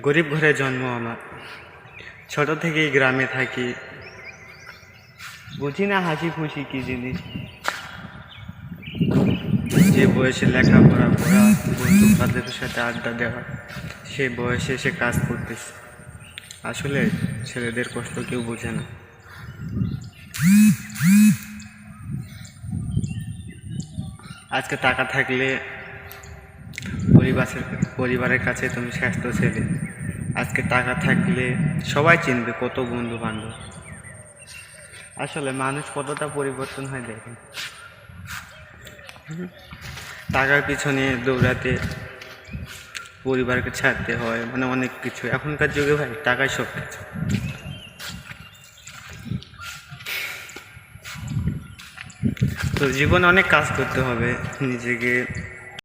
গরিব ঘরে জন্ম আমার, ছোট থেকেই গ্রামে থাকি, বুঝি না হাসি খুশি কি জিনিস। যে বয়সে লেখাপড়া করা, বন্ধু বান্ধবের সাথে আড্ডা দেওয়া, সেই বয়সে এসে কাজ করতেছে। আসলে ছেলেদের কষ্ট কেউ বোঝে না। আজকে টাকা থাকলে পরিবারের কাছে তুমি শ্রেষ্ঠ ছেলে। আজকে টাকা থাকলে সবাই চিনবে, কত বন্ধু বান্ধব। আসলে মানুষ কতটা পরিবর্তন হয় দেখেন। টাকার পিছনে দৌড়াতে পরিবারকে ছাড়তে হয়, মানে অনেক কিছু। এখনকার যুগে ভাই টাকাই সব কিছু। তো জীবনে অনেক কাজ করতে হবে, নিজেকে